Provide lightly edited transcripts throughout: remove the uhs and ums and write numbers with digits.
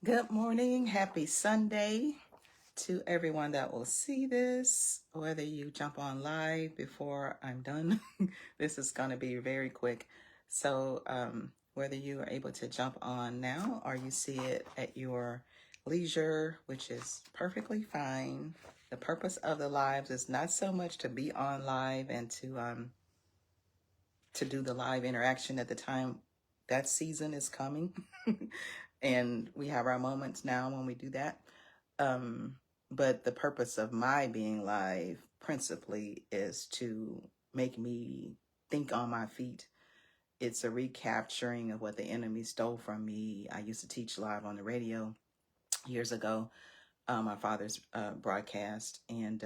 Good morning. Happy Sunday to everyone that will see this, whether you jump on live before I'm done. This is going to be very quick. So, whether you are able to jump on now or you see it at your leisure, which is perfectly fine. The purpose of the lives is not so much to be on live and to do the live interaction at the time that season is coming. And we have our moments now when we do that. Um, but the purpose of my being live principally is to make me think on my feet. It's a recapturing of what the enemy stole from me. I used to teach live on the radio years ago, my father's broadcast, and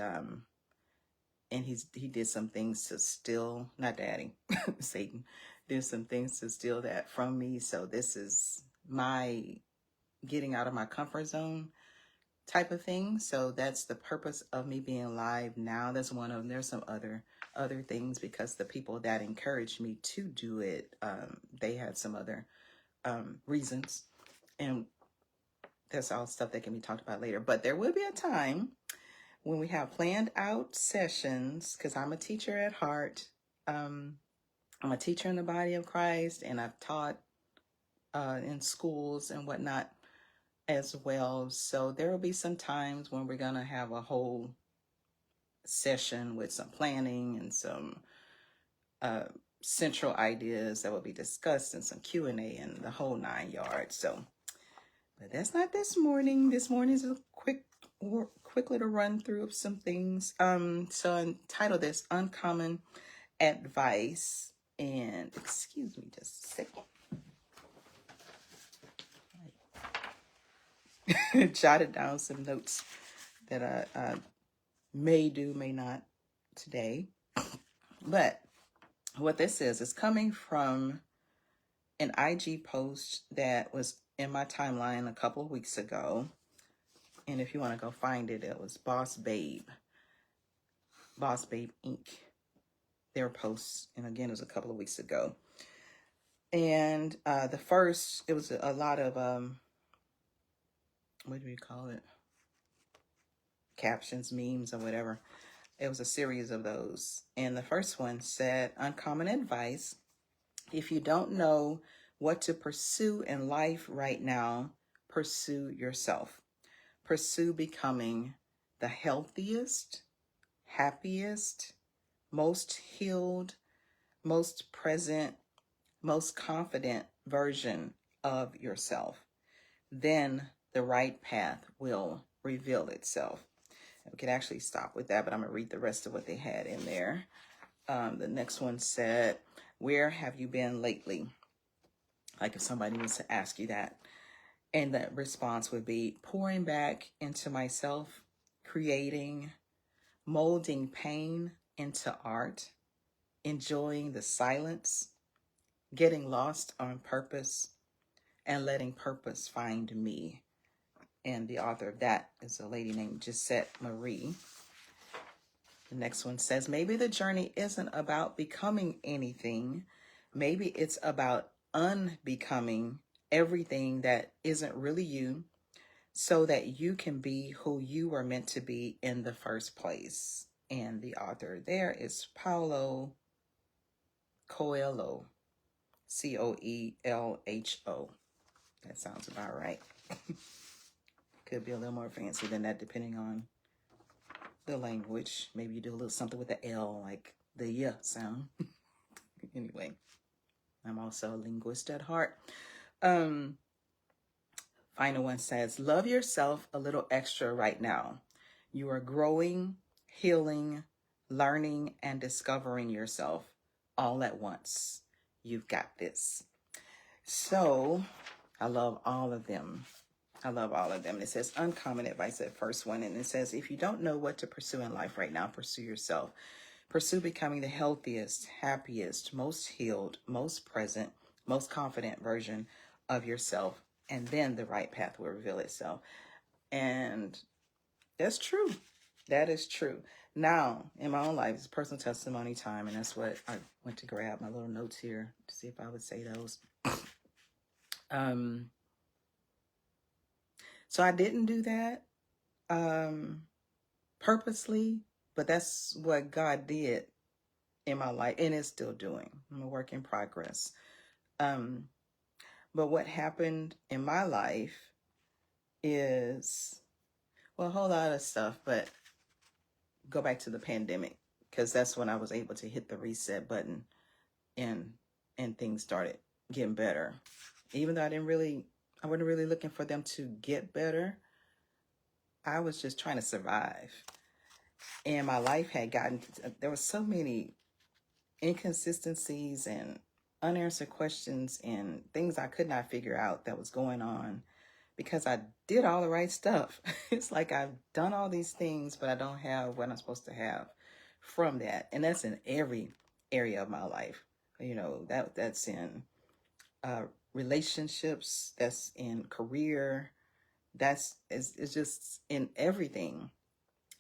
he did some things to steal, not daddy, Satan did some things to steal that from me. So this is my getting out of my comfort zone type of thing. So that's the purpose of me being live now. That's one of them. There's some other things, because the people that encouraged me to do it, they had some other reasons, and that's all stuff that can be talked about later. But there will be a time when we have planned out sessions, because I'm a teacher at heart. I'm a teacher in the body of Christ, and I've taught in schools and whatnot as well. So there will be some times when we're going to have a whole session with some planning and some central ideas that will be discussed, and some Q&A and the whole 9 yards. So, but that's not this morning. This morning is a quick little run through of some things. So I entitled this Uncommon Advice. And excuse me just a second. Jotted down some notes that I may do, may not today. But what this is coming from an IG post that was in my timeline a couple of weeks ago. And if you want to go find it, it was Boss Babe Inc. Their posts, and again, it was a couple of weeks ago. And the first, it was a lot of what do you call it? Captions, memes, or whatever. It was a series of those. And the first one said, uncommon advice. If you don't know what to pursue in life right now, pursue yourself. Pursue becoming the healthiest, happiest, most healed, most present, most confident version of yourself. Then the right path will reveal itself. We could actually stop with that, but I'm going to read the rest of what they had in there. The next one said, where have you been lately? Like if somebody was to ask you that. And the response would be pouring back into myself, creating, molding pain into art, enjoying the silence, getting lost on purpose, and letting purpose find me. And the author of that is a lady named Gisette Marie. The next one says, maybe the journey isn't about becoming anything. Maybe it's about unbecoming everything that isn't really you, so that you can be who you were meant to be in the first place. And the author there is Paulo Coelho, Coelho. That sounds about right. Could be a little more fancy than that, depending on the language. Maybe you do a little something with the L, like the yeah sound. Anyway, I'm also a linguist at heart. Final one says, love yourself a little extra right now. You are growing, healing, learning, and discovering yourself all at once. You've got this. So I love all of them. It says uncommon advice, that first one. And it says, if you don't know what to pursue in life right now, pursue yourself. Pursue becoming the healthiest, happiest, most healed, most present, most confident version of yourself. And then the right path will reveal itself. And that's true. That is true. Now, in my own life, it's personal testimony time. And that's what I went to grab my little notes here to see if I would say those. So I didn't do that purposely, but that's what God did in my life and is still doing. I'm a work in progress. Um, but what happened in my life is, well, a whole lot of stuff, but go back to the pandemic, because that's when I was able to hit the reset button and things started getting better. Even though I wasn't really looking for them to get better. I was just trying to survive. And my life had there were so many inconsistencies and unanswered questions and things I could not figure out that was going on because I did all the right stuff. It's like I've done all these things, but I don't have what I'm supposed to have from that. And that's in every area of my life. You know, that's in relationships, that's in career, it's just in everything.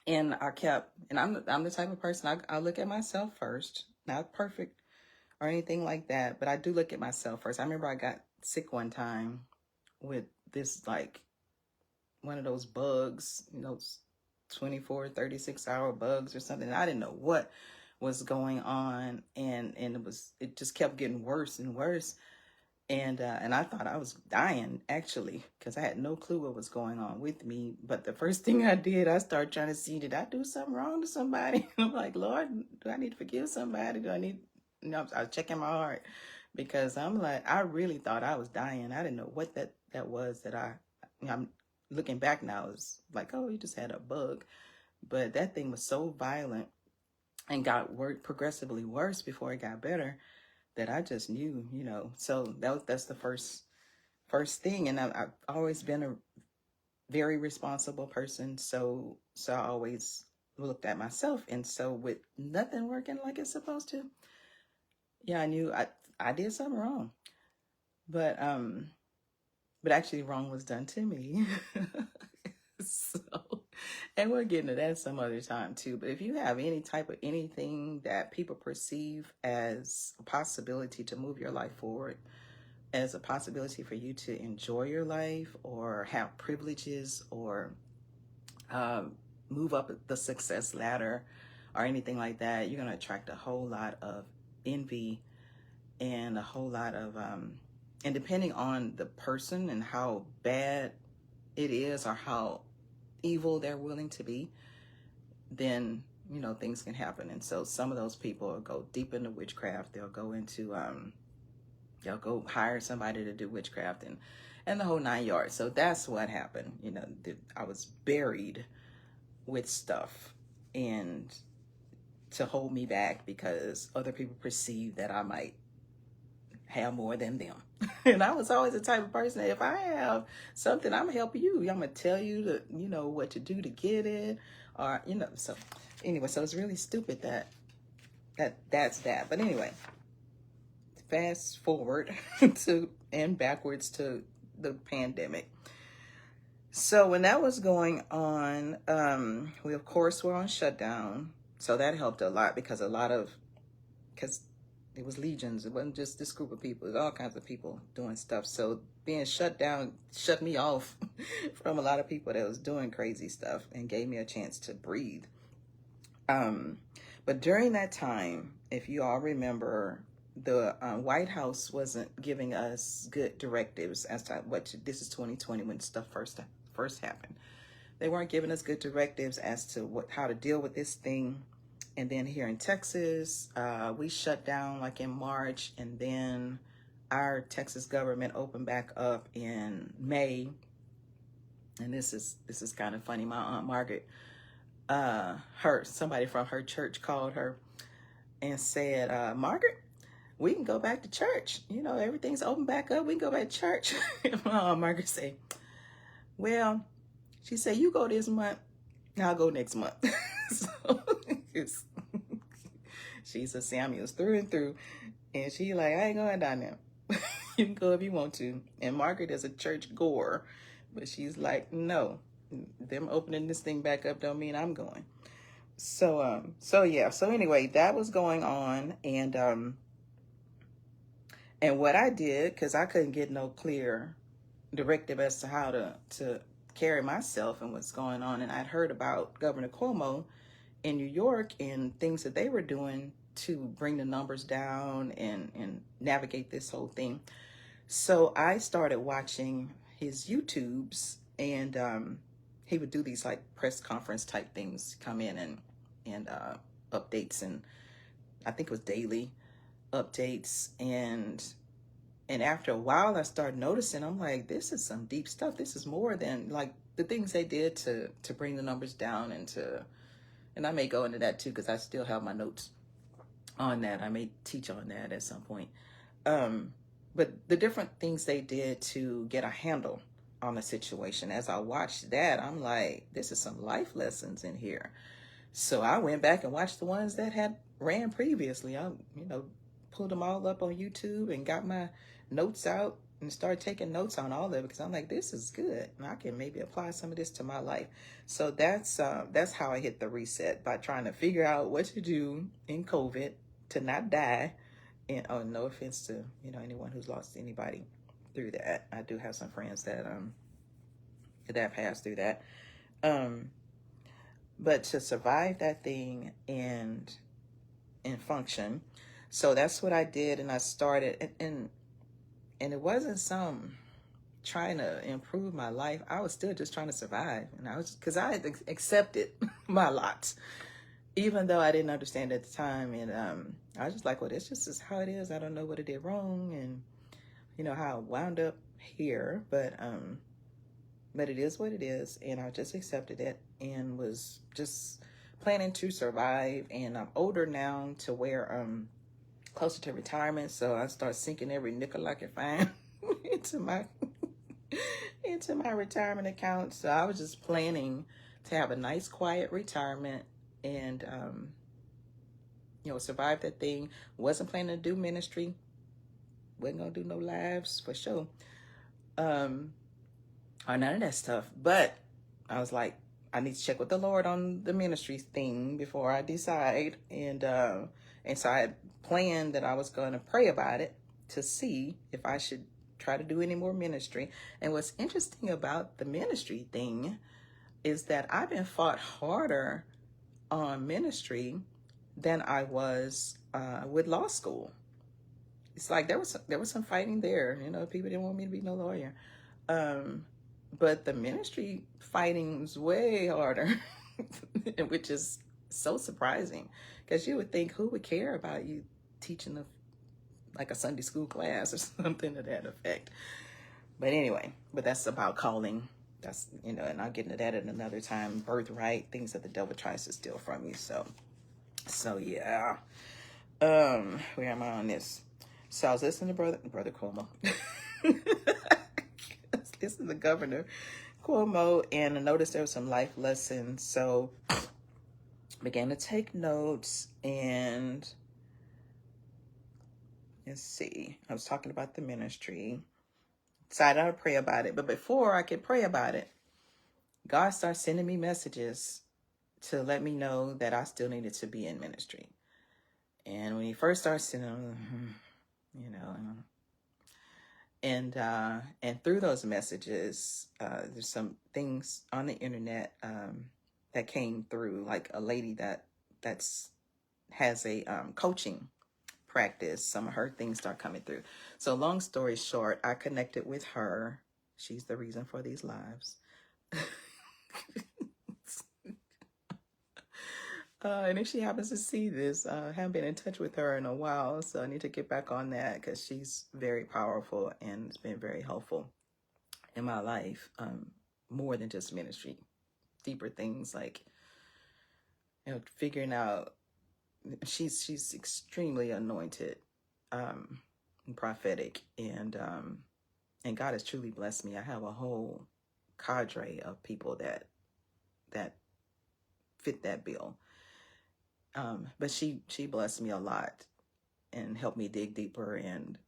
And I'm the type of person, I look at myself first, not perfect or anything like that, but I do look at myself first. I remember I got sick one time with this, like, one of those bugs, 24, 36-hour bugs or something. And I didn't know what was going on. And it just kept getting worse and worse. And I thought I was dying, actually, because I had no clue what was going on with me. But the first thing I did, I started trying to see, did I do something wrong to somebody? I'm like, Lord, do I need to forgive somebody? Do I need, I was checking my heart, because I'm like, I really thought I was dying. I didn't know what that was I'm looking back now, it's like, oh, you just had a bug. But that thing was so violent and got progressively worse before it got better, that I just knew, so that's the first thing. And I've always been a very responsible person. So I always looked at myself. And so with nothing working like it's supposed to, yeah, I knew I did something wrong. But actually wrong was done to me. So, and we'll get into that some other time too. But if you have any type of anything that people perceive as a possibility to move your life forward, as a possibility for you to enjoy your life or have privileges or move up the success ladder or anything like that, you're going to attract a whole lot of envy and a whole lot of, and depending on the person and how bad it is or how evil they're willing to be, then, things can happen. And so some of those people will go deep into witchcraft. They'll go into, they'll go hire somebody to do witchcraft and the whole 9 yards. So that's what happened. I was buried with stuff and to hold me back because other people perceive that I might have more than them. And I was always the type of person that if I have something, I'm gonna help you. I'm gonna tell you what to do to get it, or so anyway, so it's really stupid that's that. But anyway, fast forward to and backwards to the pandemic. So when that was going on, we of course were on shutdown. So that helped a lot because it was legions. It wasn't just this group of people. It was all kinds of people doing stuff. So being shut down shut me off from a lot of people that was doing crazy stuff and gave me a chance to breathe. But during that time, if you all remember, the White House wasn't giving us good directives as to this is 2020 when stuff first happened. They weren't giving us good directives as to how to deal with this thing. And then here in Texas, we shut down like in March, and then our Texas government opened back up in May. And this is kind of funny. My Aunt Margaret, somebody from her church called her and said, Margaret, we can go back to church. Everything's open back up. We can go back to church. And my Aunt Margaret said, well, she said, you go this month, and I'll go next month. So she's a Samuels through and through. And she like, I ain't going down there. You can go if you want to. And Margaret is a church goer. But she's like, no, them opening this thing back up don't mean I'm going. So yeah. So anyway, that was going on. And what I did, because I couldn't get no clear directive as to how to carry myself and what's going on. And I'd heard about Governor Cuomo in New York and things that they were doing to bring the numbers down and navigate this whole thing. So I started watching his YouTubes, and he would do these like press conference type things, come in and updates, and I think it was daily updates. And after a while, I started noticing, I'm like, this is some deep stuff. This is more than like the things they did to bring the numbers down and I may go into that too, because I still have my notes on that. I may teach on that at some point. But the different things they did to get a handle on the situation, as I watched that, I'm like, this is some life lessons in here. So I went back and watched the ones that had ran previously. I, pulled them all up on YouTube and got my notes out and started taking notes on all of it, because I'm like, this is good, and I can maybe apply some of this to my life. So that's how I hit the reset, by trying to figure out what to do in COVID to not die. And oh, no offense to anyone who's lost anybody through that. I do have some friends that passed through that. But to survive that thing and function. So that's what I did, and I started, and it wasn't some trying to improve my life. I was still just trying to survive, and because I had accepted my lot, even though I didn't understand at the time. And I was just like, well, this just is how it is. I don't know what I did wrong, and how I wound up here, but it is what it is, and I just accepted it and was just planning to survive. And I'm older now to where closer to retirement, so I start sinking every nickel I can find into my retirement account. So I was just planning to have a nice quiet retirement and survive that thing. Wasn't planning to do ministry, wasn't gonna do no lives for sure, or none of that stuff. But I was like, I need to check with the Lord on the ministry thing before I decide. And so I had planned that I was going to pray about it to see if I should try to do any more ministry. And what's interesting about the ministry thing is that I've been fought harder on ministry than I was with law school. It's like there was some fighting there. People didn't want me to be no lawyer. But the ministry fighting is way harder, which is so surprising, because you would think, who would care about you teaching like a Sunday school class or something to that effect. But anyway, that's about calling. That's, and I'll get into that at another time. Birthright, things that the devil tries to steal from you. So yeah. Where am I on this? So I was listening to Brother Cuomo. Listen to Governor Cuomo, and I noticed there were some life lessons. So began to take notes, and let's see, I was talking about the ministry. Decided I'd pray about it. But before I could pray about it, God started sending me messages to let me know that I still needed to be in ministry. And when he first started sending them, and through those messages, there's some things on the internet that came through, like a lady has a coaching practice. Some of her things start coming through. So long story short, I connected with her. She's the reason for these lives. And if she happens to see this, I haven't been in touch with her in a while, so I need to get back on that, because she's very powerful and it's been very helpful in my life, more than just ministry, deeper things like figuring out. She's extremely anointed, and prophetic, and God has truly blessed me. I have a whole cadre of people that fit that bill. But she blessed me a lot and helped me dig deeper and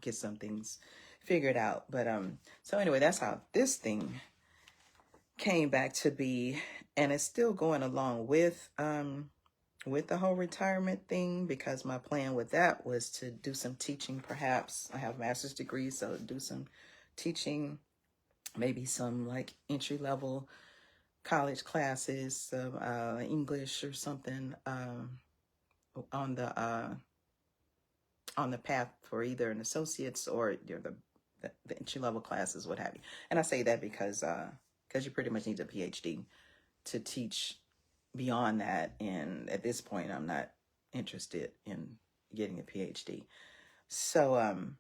get some things figured out. But so anyway, that's how this thing came back to be, and it's still going along with the whole retirement thing, because my plan with that was to do some teaching. Perhaps I have a master's degree, so do some teaching maybe some like entry level college classes of English or something, on the path for either an associate's or the entry level classes, what have you. And I say that because you pretty much need a PhD to teach beyond that. And at this point, I'm not interested in getting a PhD. So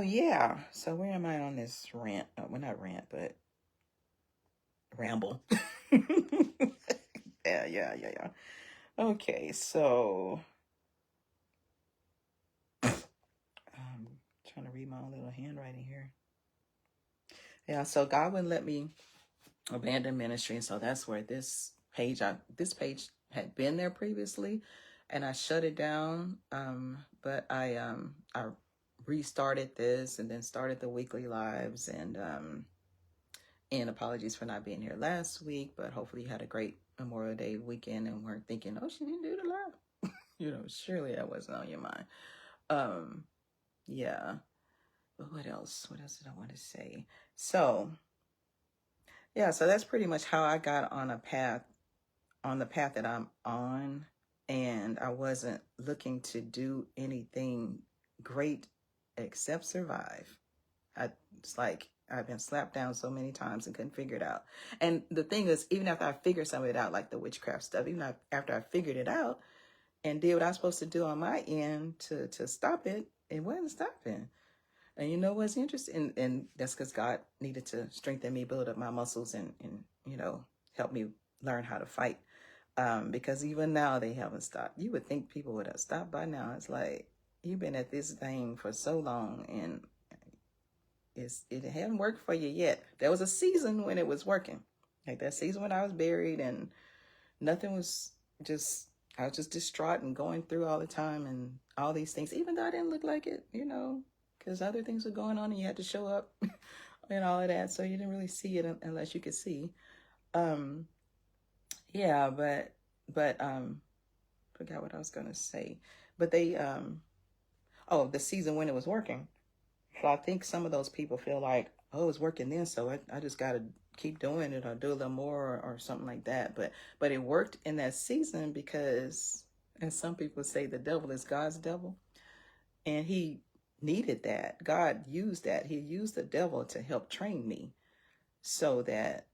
yeah. So where am I on this rant? Well, not rant, but ramble. Yeah. Okay, so trying to read my own little handwriting here. Yeah, so God wouldn't let me abandon ministry, and so that's where this page had been there previously, and I shut it down. But I restarted this and then started the weekly lives, and apologies for not being here last week, but hopefully you had a great Memorial Day weekend and weren't thinking, oh, she didn't do the live. Surely that wasn't on your mind. Yeah. But what else? What else did I want to say? So, yeah, so that's pretty much how I got on the path that I'm on. And I wasn't looking to do anything great except survive. It's like I've been slapped down so many times and couldn't figure it out. And the thing is, even after I figured some of it out, like the witchcraft stuff, even after I figured it out and did what I was supposed to do on my end to stop it, it wasn't stopping. And you know what's interesting? And that's because God needed to strengthen me, build up my muscles, and help me learn how to fight. Because even now they haven't stopped. You would think people would have stopped by now. It's like, you've been at this thing for so long and it hadn't worked for you yet. There was a season when it was working. Like that season when I was buried and nothing was I was just distraught and going through all the time and all these things, even though I didn't look like it, because other things were going on and you had to show up and all of that. So you didn't really see it unless you could see. Yeah, but forgot what I was going to say. But they, the season when it was working. So I think some of those people feel like, oh, it's working then, so I just got to keep doing it or do a little more or something like that. But it worked in that season because, as some people say, the devil is God's devil. And he needed that. God used that. He used the devil to help train me so that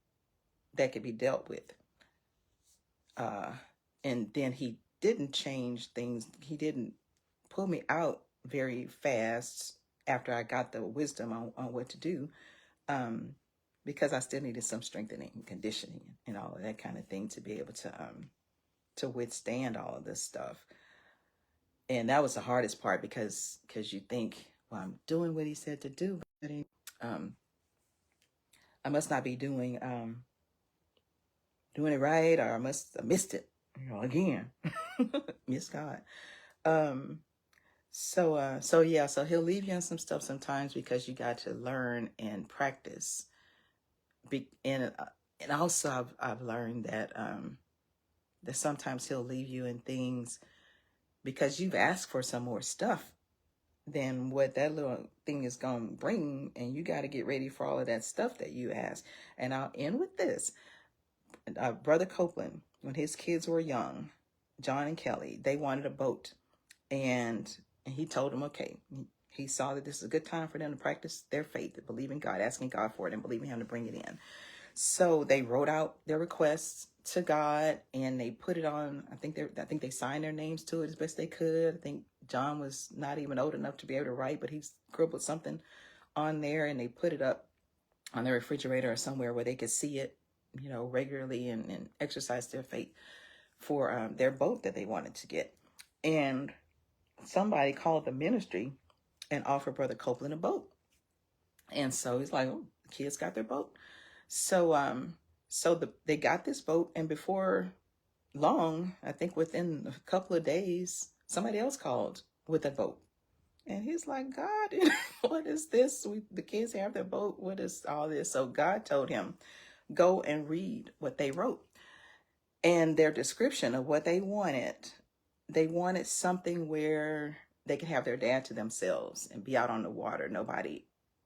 could be dealt with. And then he didn't change things. He didn't pull me out very fast after I got the wisdom on what to do, because I still needed some strengthening and conditioning and all of that kind of thing to be able to withstand all of this stuff. And that was the hardest part because you think, well, I'm doing what he said to do, but I must not be doing it right, or I must have missed it, again. Miss God. So yeah, so he'll leave you on some stuff sometimes because you got to learn and practice. And also I've learned that sometimes he'll leave you in things because you've asked for some more stuff than what that little thing is going to bring, and you got to get ready for all of that stuff that you asked. And I'll end with this. Brother Copeland, when his kids were young, John and Kelly, they wanted a boat, and he told them, okay, he saw that this is a good time for them to practice their faith, to believe in God, asking God for it, and believing him to bring it in. So they wrote out their requests to God, and they put it on. I think they signed their names to it as best they could. I think John was not even old enough to be able to write, but he scribbled something on there, and they put it up on the refrigerator or somewhere where they could see it, regularly, and exercise their faith for their boat that they wanted to get. And somebody called the ministry and offered Brother Copeland a boat. And so he's like, oh, the kids got their boat. So they got this boat, and before long, I think within a couple of days, somebody else called with a boat. And he's like, God, what is this? The kids have their boat. What is all this? So God told him, go and read what they wrote. And their description of what they wanted something where they could have their dad to themselves and be out on the water. Nobody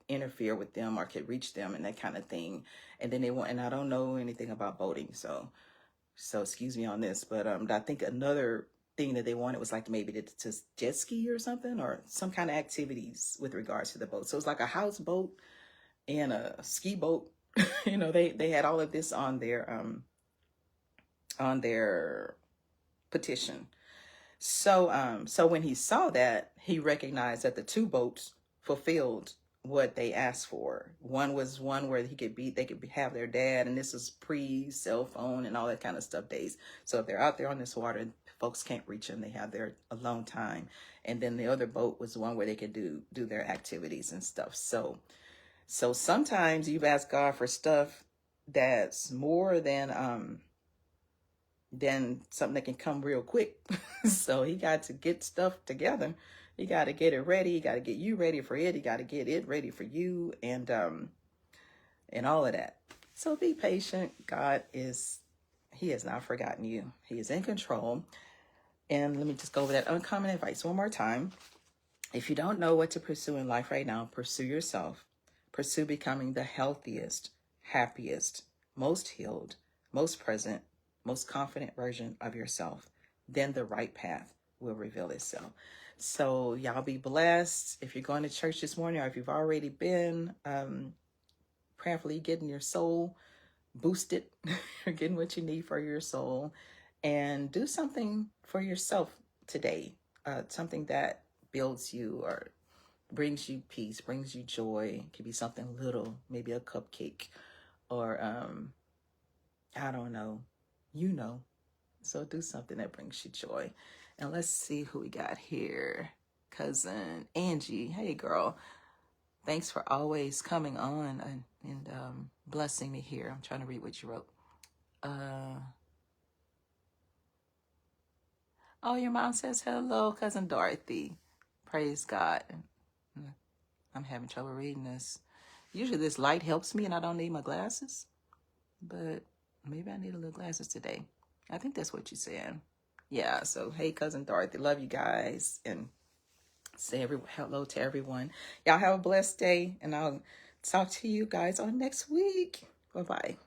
interfere with them or could reach them and that kind of thing. And then they want, and I don't know anything about boating, so excuse me on this, but I think another thing that they wanted was like maybe to jet ski or something, or some kind of activities with regards to the boat. So it's like a houseboat and a ski boat. You know, they had all of this on their petition. So when he saw that, he recognized that the two boats fulfilled what they asked for. One was one where they could have their dad, and this is pre-cell phone and all that kind of stuff days. So if they're out there on this water, folks can't reach them. They have their alone time. And then the other boat was one where they could do their activities and stuff. So sometimes you've asked God for stuff that's more than something that can come real quick. So he got to get stuff together. He got to get it ready. He got to get you ready for it. He got to get it ready for you, and all of that. So be patient. He has not forgotten you. He is in control. And let me just go over that uncommon advice one more time. If you don't know what to pursue in life right now, pursue yourself. Pursue becoming the healthiest, happiest, most healed, most present, most confident version of yourself. Then the right path will reveal itself. So y'all be blessed. If you're going to church this morning, or if you've already been, prayerfully getting your soul boosted, or getting what you need for your soul, and do something for yourself today. Something that builds you or brings you peace, brings you joy. It could be something little, maybe a cupcake, or I don't know. You know. So do something that brings you joy. And let's see who we got here. Cousin Angie. Hey, girl. Thanks for always coming on and blessing me here. I'm trying to read what you wrote. Oh, your mom says hello, Cousin Dorothy. Praise God. I'm having trouble reading this. Usually this light helps me and I don't need my glasses. But maybe I need a little glasses today. I think that's what you're saying. Yeah, so hey, Cousin Dorothy, love you guys. And say hello to everyone. Y'all have a blessed day. And I'll talk to you guys on next week. Bye-bye.